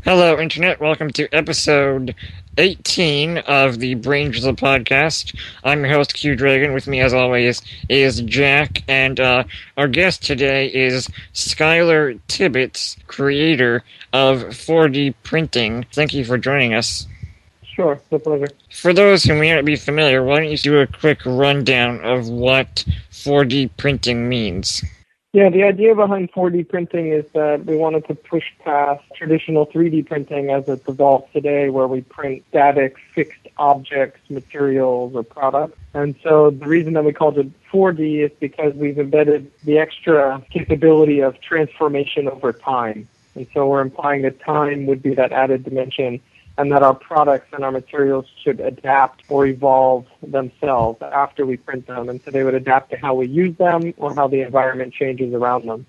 Hello, Internet. Welcome to episode 18 of the Braindrizzle podcast. I'm your host, Q Dragon. With me, as always, is Jack, and our guest today is Skylar Tibbits, creator of 4D printing. Thank you for joining us. Sure, it's a pleasure. For those who may not be familiar, why don't you do a quick rundown of what 4D printing means? Yeah, the idea behind 4D printing is that we wanted to push past traditional 3D printing as it evolves today, where we print static, fixed objects, materials, or products. And so the reason that we called it 4D is because we've embedded the extra capability of transformation over time. And so we're implying that time would be that added dimension, and that our products and our materials should adapt or evolve themselves after we print them. And so they would adapt to how we use them or how the environment changes around them.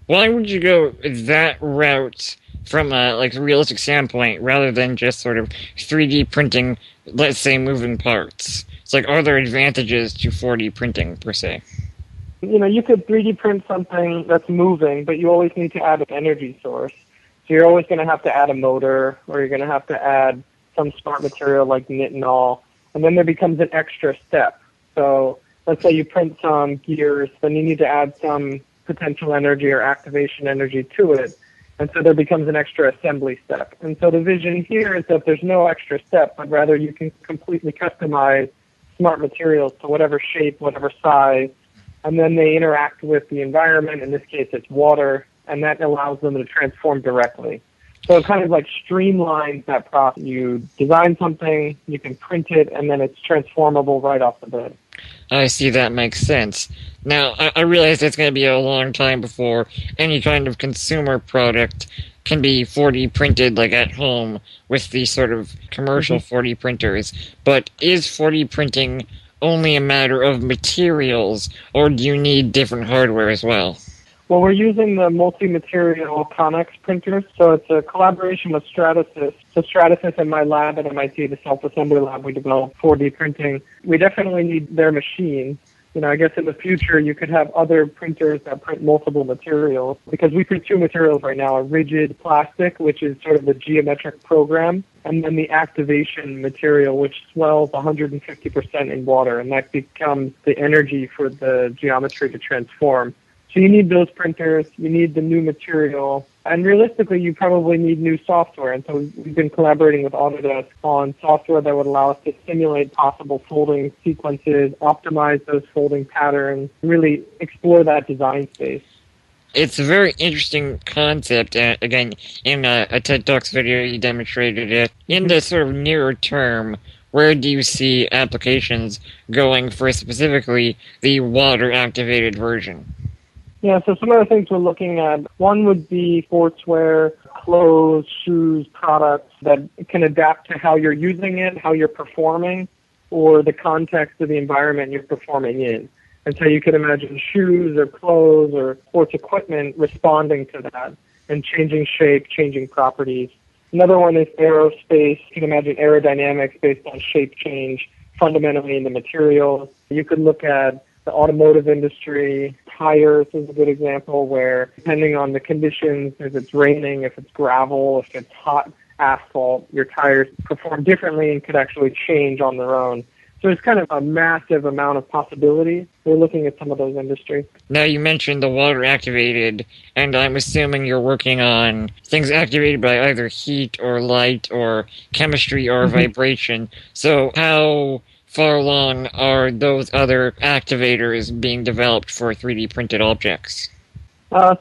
Why would you go that route from a realistic standpoint rather than just sort of 3D printing, let's say, moving parts? It's are there advantages to 4D printing, per se? You could 3D print something that's moving, but you always need to add an energy source. So you're always going to have to add a motor, or you're going to have to add some smart material like nitinol, and then there becomes an extra step. So let's say you print some gears, then you need to add some potential energy or activation energy to it, and so there becomes an extra assembly step. And so the vision here is that there's no extra step, but rather you can completely customize smart materials to whatever shape, whatever size, and then they interact with the environment. In this case, it's water, and that allows them to transform directly. So it kind of streamlines that process. You design something, you can print it, and then it's transformable right off the bat. I see, that makes sense. Now, I realize it's going to be a long time before any kind of consumer product can be 4D printed at home with these sort of commercial 4D printers. But is 4D printing only a matter of materials, or do you need different hardware as well? Well, we're using the multi-material Connex printers, so it's a collaboration with Stratasys. So Stratasys and my lab at MIT, the self-assembly lab, we developed 4D printing. We definitely need their machines. I guess in the future you could have other printers that print multiple materials, because we print two materials right now, a rigid plastic, which is sort of the geometric program, and then the activation material, which swells 150% in water, and that becomes the energy for the geometry to transform. So you need those printers, you need the new material, and realistically you probably need new software. And so we've been collaborating with Autodesk on software that would allow us to simulate possible folding sequences, optimize those folding patterns, really explore that design space. It's a very interesting concept. Again, in a TED Talks video you demonstrated it. In the sort of nearer term, where do you see applications going for specifically the water-activated version? Yeah, so some of the things we're looking at, one would be sportswear, clothes, shoes, products that can adapt to how you're using it, how you're performing, or the context of the environment you're performing in. And so you could imagine shoes or clothes or sports equipment responding to that and changing shape, changing properties. Another one is aerospace. You can imagine aerodynamics based on shape change, fundamentally in the materials. You could look at the automotive industry. Tires is a good example where, depending on the conditions, if it's raining, if it's gravel, if it's hot asphalt, your tires perform differently and could actually change on their own. So it's kind of a massive amount of possibility. We're looking at some of those industries. Now, you mentioned the water activated, and I'm assuming you're working on things activated by either heat or light or chemistry or vibration. So how far along are those other activators being developed for 3D printed objects?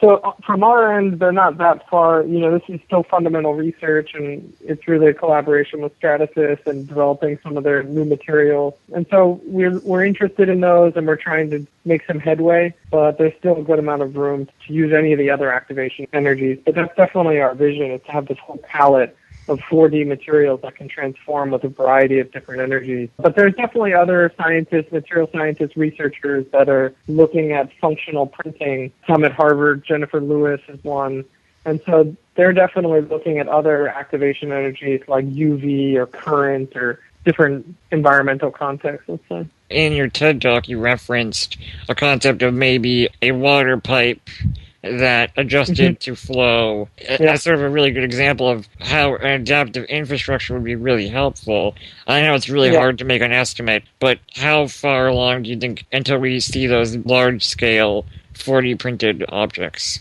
So from our end, they're not that far. This is still fundamental research, and it's really a collaboration with Stratasys and developing some of their new materials. And so we're interested in those, and we're trying to make some headway, but there's still a good amount of room to use any of the other activation energies. But that's definitely our vision, is to have this whole palette of 4D materials that can transform with a variety of different energies. But there's definitely other scientists, material scientists, researchers that are looking at functional printing. Some at Harvard, Jennifer Lewis is one. And so they're definitely looking at other activation energies like UV or current or different environmental contexts, let's say. In your TED Talk, you referenced a concept of maybe a water pipe that adjusted to flow. Yeah. That's sort of a really good example of how an adaptive infrastructure would be really helpful. I know it's really hard to make an estimate, but how far along do you think until we see those large-scale 4D printed objects?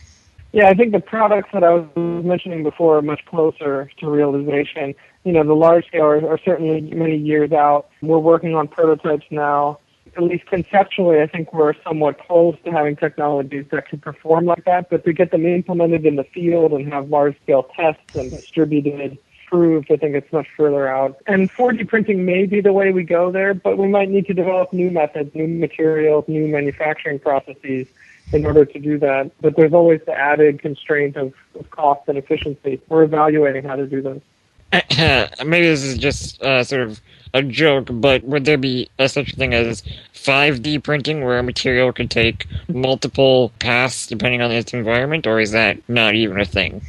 Yeah, I think the products that I was mentioning before are much closer to realization. The large scale are certainly many years out. We're working on prototypes now. At least conceptually, I think we're somewhat close to having technologies that can perform like that, but to get them implemented in the field and have large scale tests and distributed, proved, I think it's much further out. And 4D printing may be the way we go there, but we might need to develop new methods, new materials, new manufacturing processes in order to do that. But there's always the added constraint of cost and efficiency. We're evaluating how to do those. Maybe this is just sort of a joke, but would there be such a thing as 5D printing where a material could take multiple paths depending on its environment, or is that not even a thing?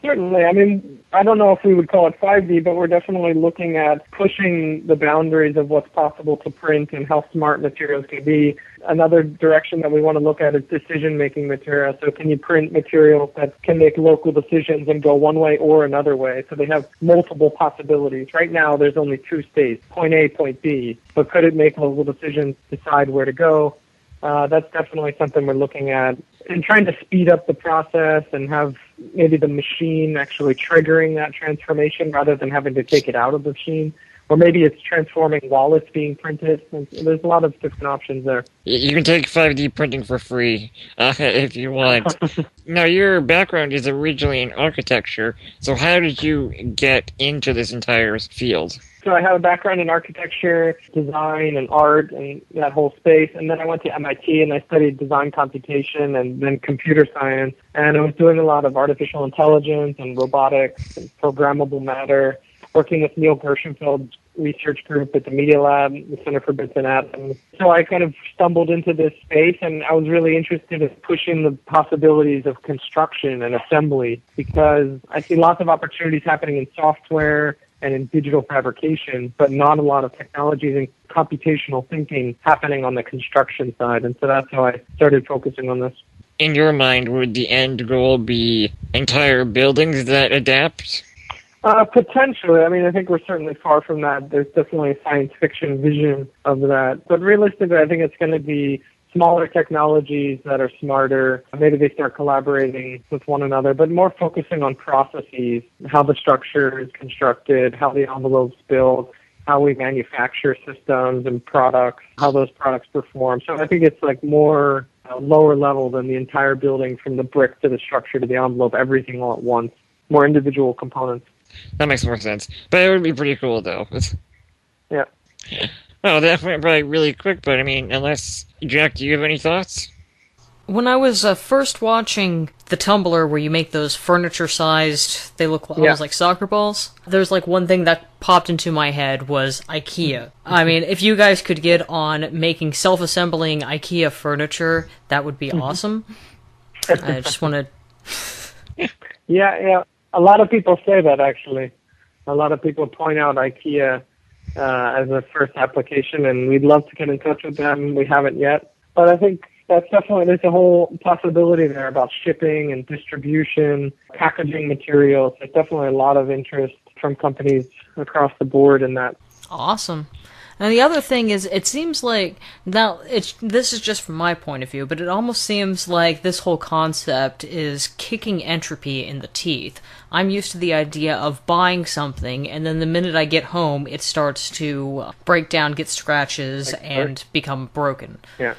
Certainly. I mean, I don't know if we would call it 5D, but we're definitely looking at pushing the boundaries of what's possible to print and how smart materials can be. Another direction that we want to look at is decision-making materials. So can you print materials that can make local decisions and go one way or another way? So they have multiple possibilities. Right now, there's only two states, point A, point B. But could it make local decisions, decide where to go? That's definitely something we're looking at. And trying to speed up the process and have maybe the machine actually triggering that transformation rather than having to take it out of the machine. Or maybe it's transforming while it's being printed. There's a lot of different options there. You can take 5D printing for free if you want. Now, your background is originally in architecture, so how did you get into this entire field? So I have a background in architecture, design, and art, and that whole space. And then I went to MIT and I studied design computation and then computer science. And I was doing a lot of artificial intelligence and robotics and programmable matter, working with Neil Gershenfeld's research group at the Media Lab, the Center for Bits and Atoms. So I kind of stumbled into this space, and I was really interested in pushing the possibilities of construction and assembly because I see lots of opportunities happening in software and in digital fabrication, but not a lot of technologies and computational thinking happening on the construction side. And so that's how I started focusing on this. In your mind, would the end goal be entire buildings that adapt? Potentially. I mean, I think we're certainly far from that. There's definitely a science fiction vision of that. But realistically, I think it's going to be smaller technologies that are smarter. Maybe they start collaborating with one another, but more focusing on processes, how the structure is constructed, how the envelope's built, how we manufacture systems and products, how those products perform. So I think it's like more lower level than the entire building, from the brick to the structure to the envelope, everything all at once, more individual components. That makes more sense. But it would be pretty cool, though. Yeah. Well, that went probably really quick, but I mean, unless... Jack, do you have any thoughts? When I was first watching the Tumblr where you make those furniture-sized, they look almost like soccer balls, there's like one thing that popped into my head was IKEA. I mean, if you guys could get on making self-assembling IKEA furniture, that would be awesome. I just want to... Yeah. A lot of people say that, actually. A lot of people point out IKEA as a first application, and we'd love to get in touch with them. We haven't yet. But I think that's definitely, there's a whole possibility there about shipping and distribution, packaging materials. There's definitely a lot of interest from companies across the board in that. Awesome. And the other thing is, it seems like, now, this is just from my point of view, but it almost seems like this whole concept is kicking entropy in the teeth. I'm used to the idea of buying something, and then the minute I get home, it starts to break down, get scratches, and become broken. Yeah,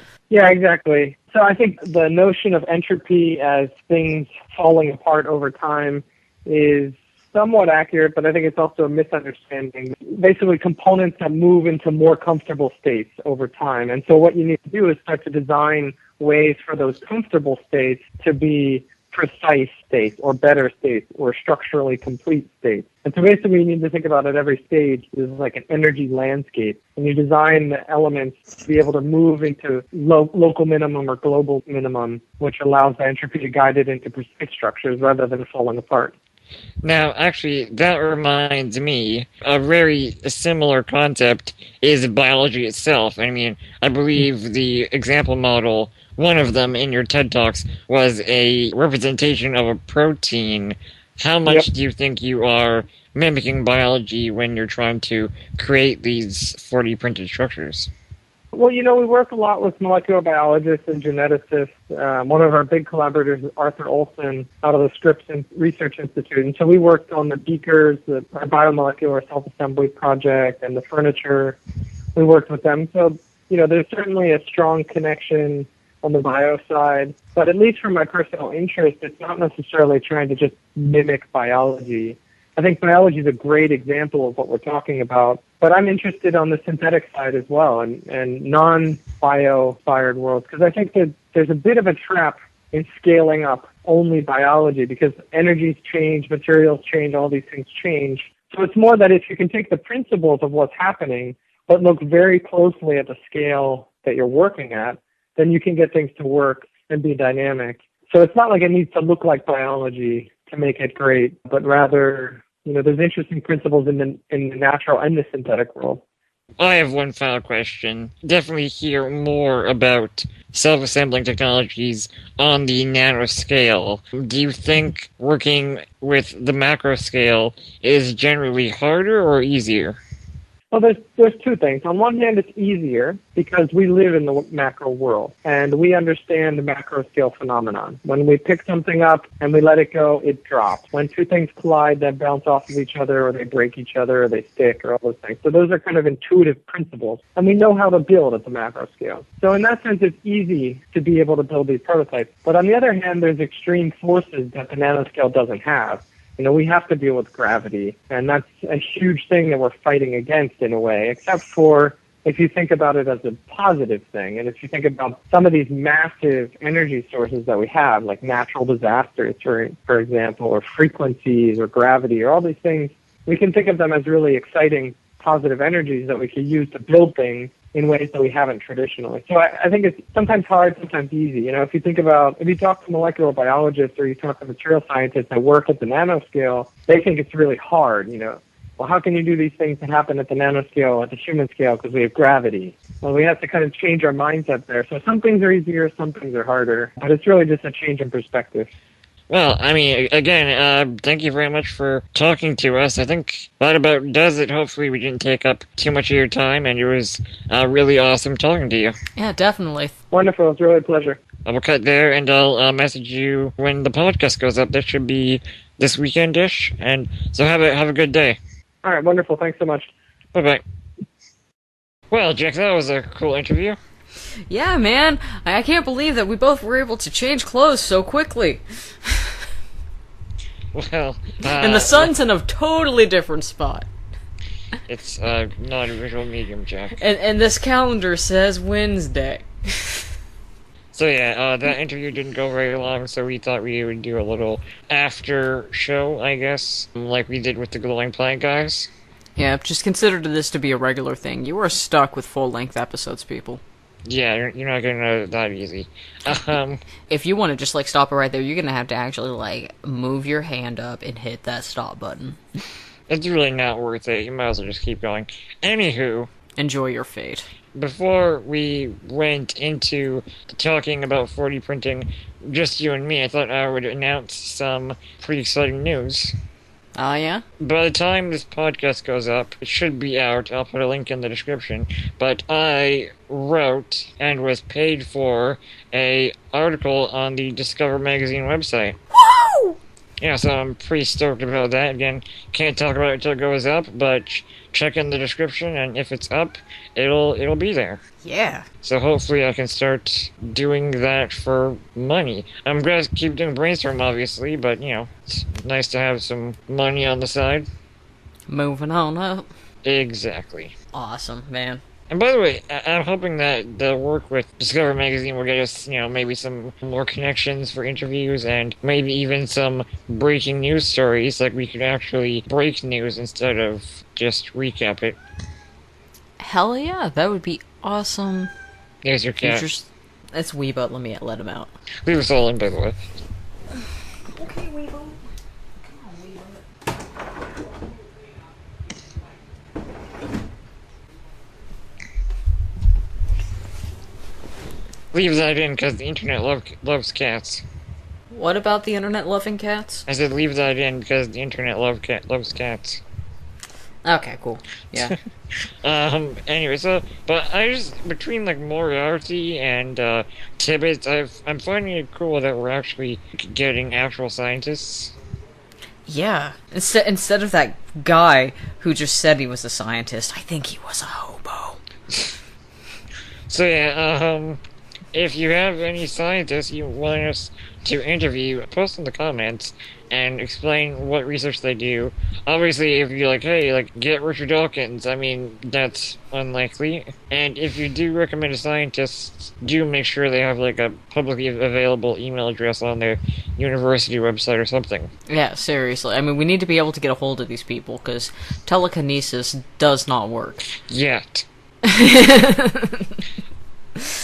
exactly. So I think the notion of entropy as things falling apart over time is somewhat accurate, but I think it's also a misunderstanding. Basically, components that move into more comfortable states over time. And so what you need to do is start to design ways for those comfortable states to be precise states or better states or structurally complete states. And so basically you need to think about at every stage is like an energy landscape. And you design the elements to be able to move into local minimum or global minimum, which allows the entropy to guide it into precise structures rather than falling apart. Now, actually, that reminds me, a very similar concept is biology itself. I mean, I believe the example model, one of them in your TED Talks, was a representation of a protein. How much Yep. do you think you are mimicking biology when you're trying to create these 4D printed structures? Well, we work a lot with molecular biologists and geneticists. One of our big collaborators is Arthur Olson out of the Scripps Research Institute. And so we worked on the beakers, our biomolecular self-assembly project, and the furniture. We worked with them. So, there's certainly a strong connection on the bio side. But at least from my personal interest, it's not necessarily trying to just mimic biology. I think biology is a great example of what we're talking about, but I'm interested on the synthetic side as well and non-bio-fired worlds, because I think that there's a bit of a trap in scaling up only biology, because energies change, materials change, all these things change. So it's more that if you can take the principles of what's happening, but look very closely at the scale that you're working at, then you can get things to work and be dynamic. So it's not like it needs to look like biology to make it great, but rather, there's interesting principles in the natural and the synthetic world. I have one final question. Definitely hear more about self-assembling technologies on the nano scale. Do you think working with the macro scale is generally harder or easier? Well, there's two things. On one hand, it's easier because we live in the macro world and we understand the macro scale phenomenon. When we pick something up and we let it go, it drops. When two things collide, they bounce off of each other, or they break each other, or they stick, or all those things. So those are kind of intuitive principles, and we know how to build at the macro scale. So in that sense, it's easy to be able to build these prototypes. But on the other hand, there's extreme forces that the nanoscale doesn't have. We have to deal with gravity, and that's a huge thing that we're fighting against in a way, except for if you think about it as a positive thing, and if you think about some of these massive energy sources that we have, like natural disasters, for example, or frequencies or gravity or all these things, we can think of them as really exciting positive energies that we could use to build things in ways that we haven't traditionally. So I think it's sometimes hard, sometimes easy. If you talk to molecular biologists or you talk to material scientists that work at the nanoscale, they think it's really hard. Well, how can you do these things to happen at the nanoscale, at the human scale, because we have gravity? Well, we have to kind of change our mindset there. So some things are easier, some things are harder, but it's really just a change in perspective. Well, I mean, again, thank you very much for talking to us. I think that about does it. Hopefully we didn't take up too much of your time, and it was really awesome talking to you. Yeah, definitely. Wonderful. It's really a pleasure. I will cut there, and I'll message you when the podcast goes up. That should be this weekend-ish, and so have a good day. All right, wonderful. Thanks so much. Bye-bye. Well, Jack, that was a cool interview. Yeah, man. I can't believe that we both were able to change clothes so quickly. Well, and the sun's in a totally different spot. It's not a visual medium, Jack. And this calendar says Wednesday. So yeah, that interview didn't go very long, so we thought we would do a little after show, I guess, like we did with the Glowing Planet guys. Yeah, just consider this to be a regular thing. You are stuck with full-length episodes, people. Yeah, you're not gonna know that easy. If you want to just, stop it right there, you're gonna have to actually, move your hand up and hit that stop button. It's really not worth it. You might as well just keep going. Anywho. Enjoy your fate. Before we went into talking about 4D printing, just you and me, I thought I would announce some pretty exciting news. Oh, yeah? By the time this podcast goes up, it should be out. I'll put a link in the description. But I wrote and was paid for an article on the Discover Magazine website. Woo! Yeah, so I'm pretty stoked about that. Again, can't talk about it until it goes up, but check in the description, and if it's up, it'll be there. Yeah. So hopefully I can start doing that for money. I'm going to keep doing Brainstorm, obviously, but, it's nice to have some money on the side. Moving on up. Exactly. Awesome, man. And by the way, I'm hoping that the work with Discover Magazine will get us, maybe some more connections for interviews and maybe even some breaking news stories. Like, we could actually break news instead of just recap it. Hell yeah, that would be awesome. There's your cat. That's Weebo. Let me let him out. Leave us all in, by the way. Okay, Weebo. Come on, Weebo. Leave that in because the internet loves cats. What about the internet loving cats? I said leave that in because the internet loves cats. Okay, cool. Yeah. Anyway, but I just, between, like, Moriarty and, Tibbets, I'm finding it cool that we're actually getting actual scientists. Yeah. Instead of that guy who just said he was a scientist, I think he was a hobo. So, yeah, if you have any scientists you want us to interview, post in the comments and explain what research they do. Obviously, if you're like, hey, like, get Richard Dawkins, I mean, that's unlikely. And if you do recommend a scientist, do make sure they have, like, a publicly available email address on their university website or something. Yeah, seriously. I mean, we need to be able to get a hold of these people, because telekinesis does not work. Yet.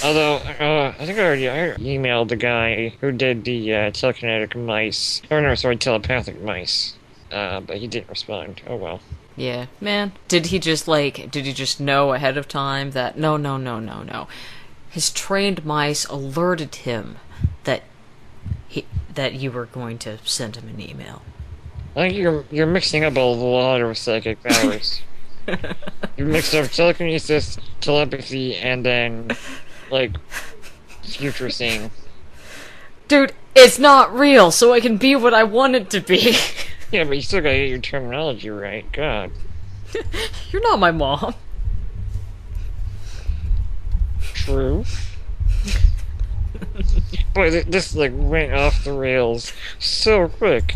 Although, I think I emailed the guy who did the telekinetic mice. Oh, no, sorry, telepathic mice. But he didn't respond. Oh, well. Yeah, man. Did he just know ahead of time that, no. His trained mice alerted him that you were going to send him an email. I think you're mixing up a lot of psychic powers. You mixed up telekinesis, telepathy, and then, like, future seeing. Dude, it's not real, so it can be what I want it to be. Yeah, but you still gotta get your terminology right. God. You're not my mom. True. Boy, this, like, went off the rails so quick.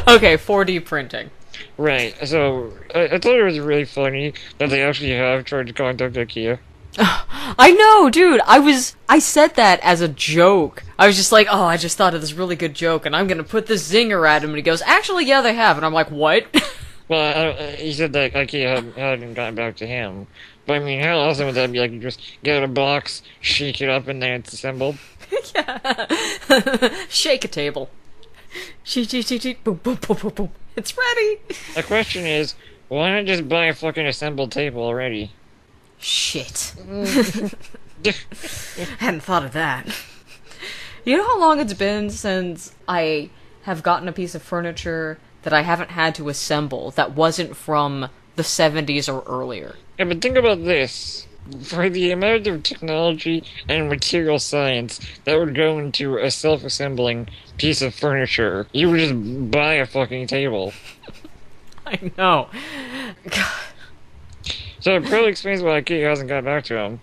Okay, 4D printing. Right, so, I thought it was really funny that they actually have tried to contact IKEA. I know, dude. I said that as a joke. I was just like, oh, I just thought of this really good joke, and I'm gonna put this zinger at him, and he goes, actually, yeah, they have. And I'm like, what? Well, he said that IKEA hadn't gotten back to him. But, I mean, how awesome would that be? Like, you just get a box, shake it up, and then it's assembled? Yeah. Shake a table. Shake, boom, boom, boom, boom, boom. It's ready! The question is, why not just buy a fucking assembled table already? Shit. Hadn't thought of that. You know how long it's been since I have gotten a piece of furniture that I haven't had to assemble that wasn't from the 70s or earlier? Yeah, but think about this. For the amount of technology and material science that would go into a self-assembling piece of furniture, you would just buy a fucking table. I know. God. So it probably explains why IKEA hasn't got back to him.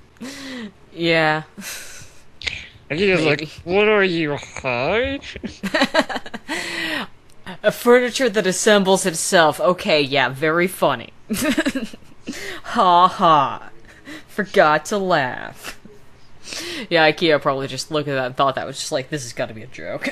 Yeah. IKEA's like, what are you, high? A furniture that assembles itself. Okay, yeah, very funny. Ha ha. Forgot to laugh. Yeah, IKEA probably just looked at that and thought that was just like, this has got to be a joke.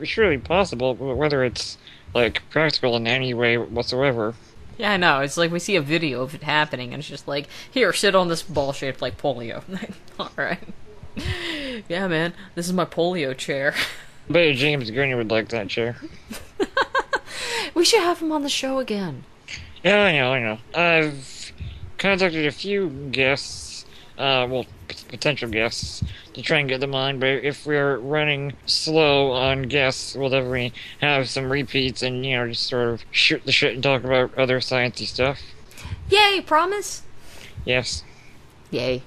Surely possible, but whether it's, like, practical in any way whatsoever. Yeah, I know. It's like we see a video of it happening, and it's just like, here, sit on this ball shaped like polio. Alright. Yeah, man, this is my polio chair. I bet James Gurney would like that chair. We should have him on the show again. Yeah, I know. I've contacted a few guests, potential guests, to try and get them on, but if we're running slow on guests, we'll definitely have some repeats and, just sort of shoot the shit and talk about other sciencey stuff. Yay, promise? Yes. Yay.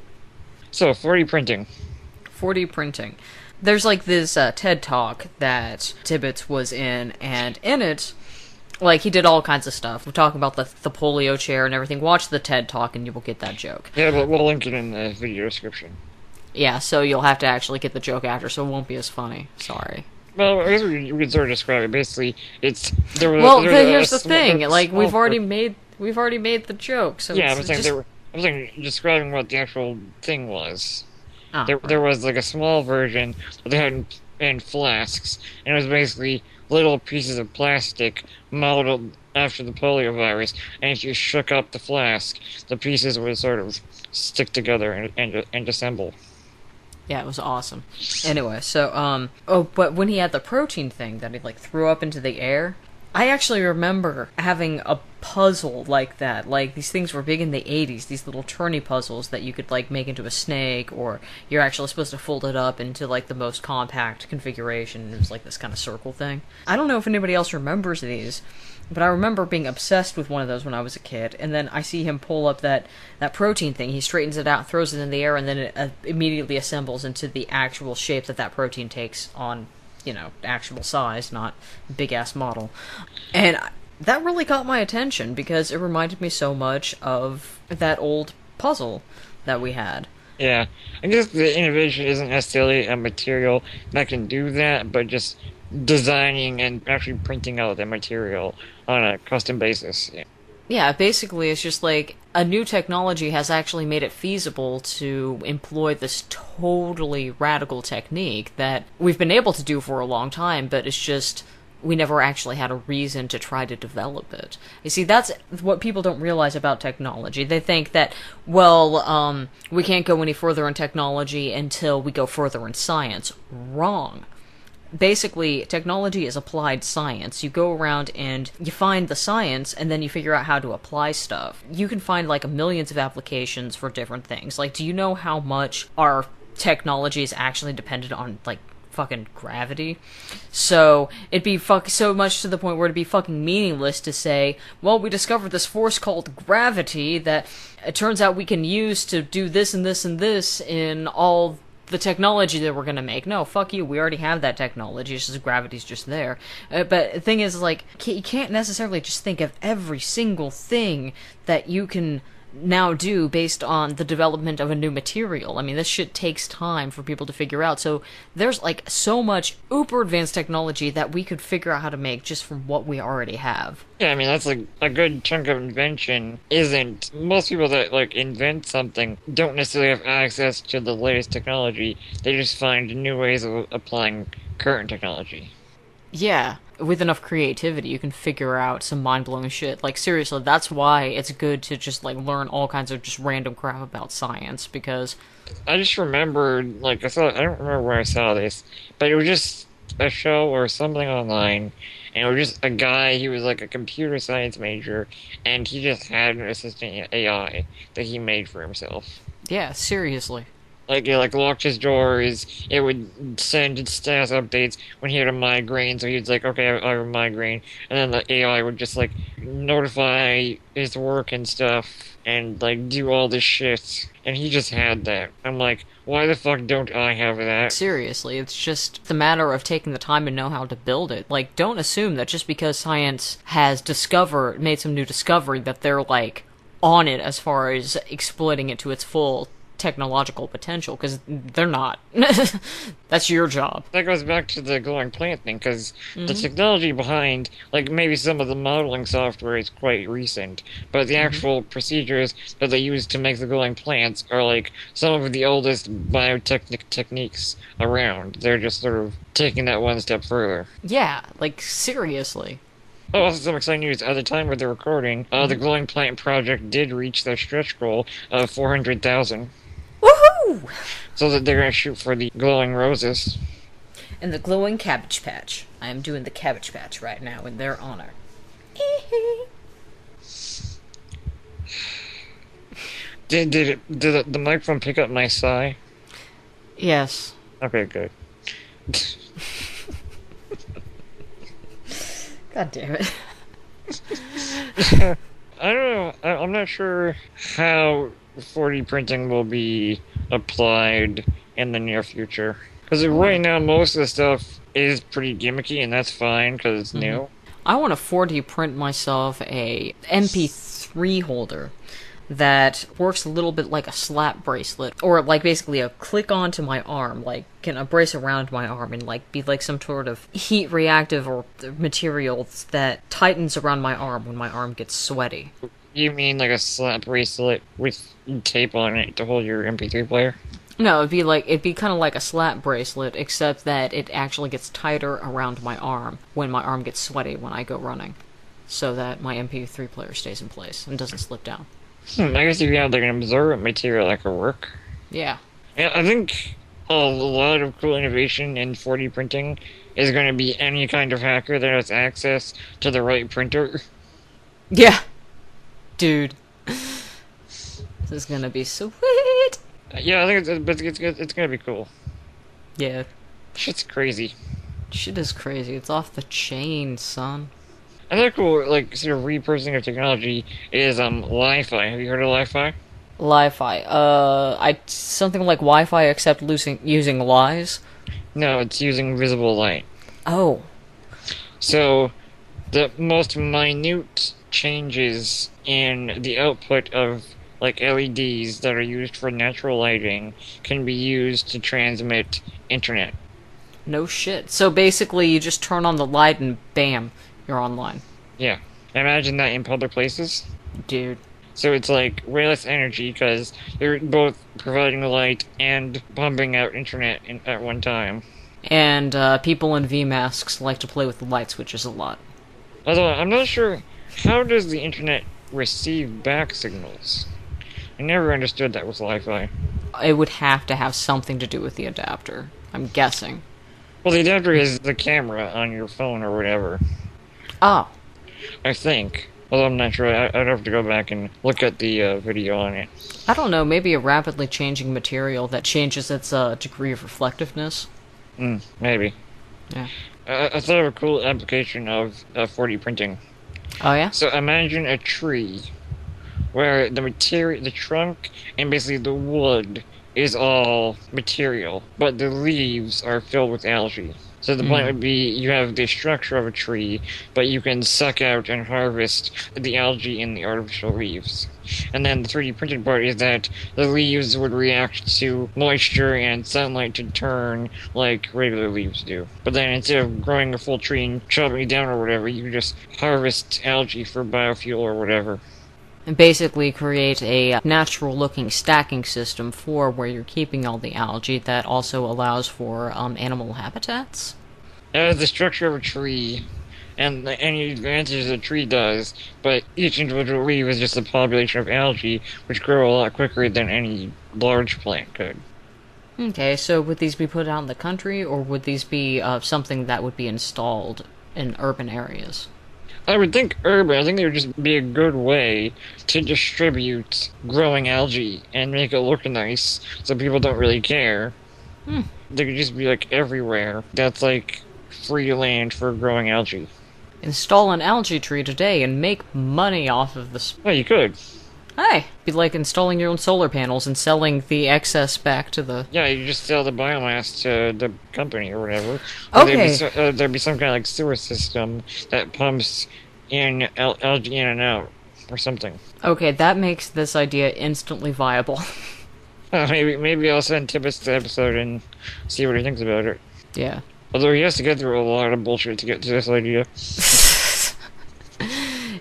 So, 4D printing. 4D printing. There's like this TED Talk that Tibbits was in, and in it, like, he did all kinds of stuff. We're talking about the polio chair and everything. Watch the TED Talk and you will get that joke. Yeah, but we'll link it in the video description. Yeah, so you'll have to actually get the joke after, so it won't be as funny. Sorry. Well, I guess we could sort of describe it. Basically, it's... here's the thing. Like, we've already made the joke, so yeah, it's I was describing what the actual thing was. Oh, There was, like, a small version that they had in flasks, and it was basically little pieces of plastic modeled after the polio virus, and if you shook up the flask, the pieces would sort of stick together and assemble. Yeah, it was awesome. Anyway, so, but when he had the protein thing that he, like, threw up into the air, I actually remember having a puzzle like that. Like, these things were big in the 80s, these little turny puzzles that you could, like, make into a snake, or you're actually supposed to fold it up into, like, the most compact configuration. It was, like, this kind of circle thing. I don't know if anybody else remembers these, but I remember being obsessed with one of those when I was a kid, and then I see him pull up that protein thing. He straightens it out, throws it in the air, and then it immediately assembles into the actual shape that protein takes on, actual size, not big-ass model. And that really caught my attention, because it reminded me so much of that old puzzle that we had. Yeah, I guess the innovation isn't necessarily a material that can do that, but just designing and actually printing out the material on a custom basis. Yeah. Yeah, basically it's just like a new technology has actually made it feasible to employ this totally radical technique that we've been able to do for a long time, but it's just we never actually had a reason to try to develop it. You see, that's what people don't realize about technology. They think that, well, we can't go any further in technology until we go further in science. Wrong. Basically, technology is applied science. You go around and you find the science, and then you figure out how to apply stuff. You can find, like, millions of applications for different things. Like, do you know how much our technology is actually dependent on, like, fucking gravity? So, it'd be so much to the point where it'd be fucking meaningless to say, well, we discovered this force called gravity that it turns out we can use to do this and this and this in all the technology that we're gonna make. No, fuck you, we already have that technology, it's just gravity's just there. But the thing is, like, you can't necessarily just think of every single thing that you can now do based on the development of a new material. I mean, this shit takes time for people to figure out, so there's, like, so much uber advanced technology that we could figure out how to make just from what we already have. Yeah, I mean, that's like a good chunk of invention isn't... Most people that, like, invent something don't necessarily have access to the latest technology. They just find new ways of applying current technology. Yeah, with enough creativity, you can figure out some mind-blowing shit. Like, seriously, that's why it's good to just, like, learn all kinds of just random crap about science, because... I just remembered, like, I don't remember where I saw this, but it was just a show or something online, and it was just a guy, he was, like, a computer science major, and he just had an assistant AI that he made for himself. Yeah, seriously. Like, it, like, locked his doors, it would send status updates when he had a migraine, so he'd like, okay, I have a migraine, and then the AI would just, like, notify his work and stuff, and, like, do all this shit, and he just had that. I'm like, why the fuck don't I have that? Seriously, it's just the matter of taking the time to know how to build it. Like, don't assume that just because science has made some new discovery that they're, like, on it as far as exploiting it to its full technological potential, because they're not. That's your job. That goes back to the glowing plant thing, because the technology behind, like, maybe some of the modeling software is quite recent, but the actual procedures that they use to make the glowing plants are, like, some of the oldest biotechnic techniques around. They're just sort of taking that one step further. Yeah, like, seriously. Oh, also some exciting news. At the time of the recording, the glowing plant project did reach their stretch goal of 400,000. Woohoo! So that they're going to shoot for the glowing roses. And the glowing Cabbage Patch. I am doing the Cabbage Patch right now in their honor. Did the microphone pick up my sigh? Yes. Okay, good. God damn it. I don't know. I'm not sure how 4D printing will be applied in the near future. Because right now, most of the stuff is pretty gimmicky, and that's fine, because it's new. I want to 4D print myself a MP3 holder that works a little bit like a slap bracelet, or like basically a click onto my arm, like can brace around my arm and like be like some sort of heat reactive or material that tightens around my arm when my arm gets sweaty. You mean like a slap bracelet with tape on it to hold your MP3 player? No, it'd be kind of like a slap bracelet, except that it actually gets tighter around my arm when my arm gets sweaty when I go running, so that my MP3 player stays in place and doesn't slip down. I guess if you have like an absorbent material that could work. Yeah. Yeah, I think a lot of cool innovation in 4D printing is going to be any kind of hacker that has access to the right printer. Yeah. Dude. This is gonna be sweet. Yeah, I think it's going to be cool. Yeah. Shit's crazy. Shit is crazy. It's off the chain, son. Another cool, like, sort of repurposing of technology is Li-Fi. Have you heard of Li-Fi? Li-Fi. Something like Wi-Fi except using lies. No, it's using visible light. Oh. So, the most minute changes in the output of, like, LEDs that are used for natural lighting can be used to transmit internet. No shit. So basically, you just turn on the light and bam, you're online. Yeah. Imagine that in public places. Dude. So it's like way less energy because you're both providing the light and pumping out internet at one time. And people in V-masks like to play with the light switches a lot. Although I'm not sure, how does the internet receive back signals? I never understood that with Wi-Fi. It would have to have something to do with the adapter. I'm guessing. Well, the adapter is the camera on your phone or whatever. Oh. I think. Although I'm not sure. I'd have to go back and look at the video on it. I don't know, maybe a rapidly changing material that changes its degree of reflectiveness. Maybe. Yeah. I thought of a cool application of 4D printing. Oh, yeah? So imagine a tree where the material, the trunk, and basically the wood is all material, but the leaves are filled with algae. So the point would be you have the structure of a tree, but you can suck out and harvest the algae in the artificial leaves. And then the 3D printed part is that the leaves would react to moisture and sunlight to turn like regular leaves do. But then instead of growing a full tree and chopping it down or whatever, you can just harvest algae for biofuel or whatever. And basically create a natural-looking stacking system for where you're keeping all the algae that also allows for animal habitats. It has the structure of a tree, and any advantages a tree does, but each individual leaf is just a population of algae, which grow a lot quicker than any large plant could. Okay, so would these be put out in the country, or would these be something that would be installed in urban areas? I would think urban. I think it would just be a good way to distribute growing algae and make it look nice so people don't really care. They could just be like everywhere. That's like free land for growing algae. Install an algae tree today and make money off of this. Oh, you could. Hey, be like installing your own solar panels and selling the excess back to the... Yeah, you just sell the biomass to the company or whatever. Okay. There'd be some kind of like sewer system that pumps in algae in and out or something. Okay, that makes this idea instantly viable. Maybe I'll send Tibbits the episode and see what he thinks about it. Yeah. Although he has to get through a lot of bullshit to get to this idea.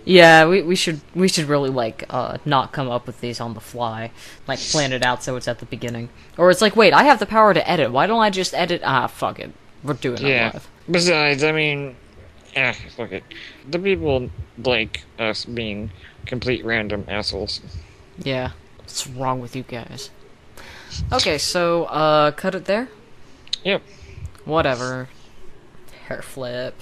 Yeah, we should really like not come up with these on the fly, like plan it out so it's at the beginning, or it's like, wait, I have the power to edit. Why don't I just edit? Fuck it, we're doing it live. Besides, I mean, fuck it. The people like us being complete random assholes. Yeah, what's wrong with you guys? Okay, so cut it there. Yep. Whatever. Hair flip.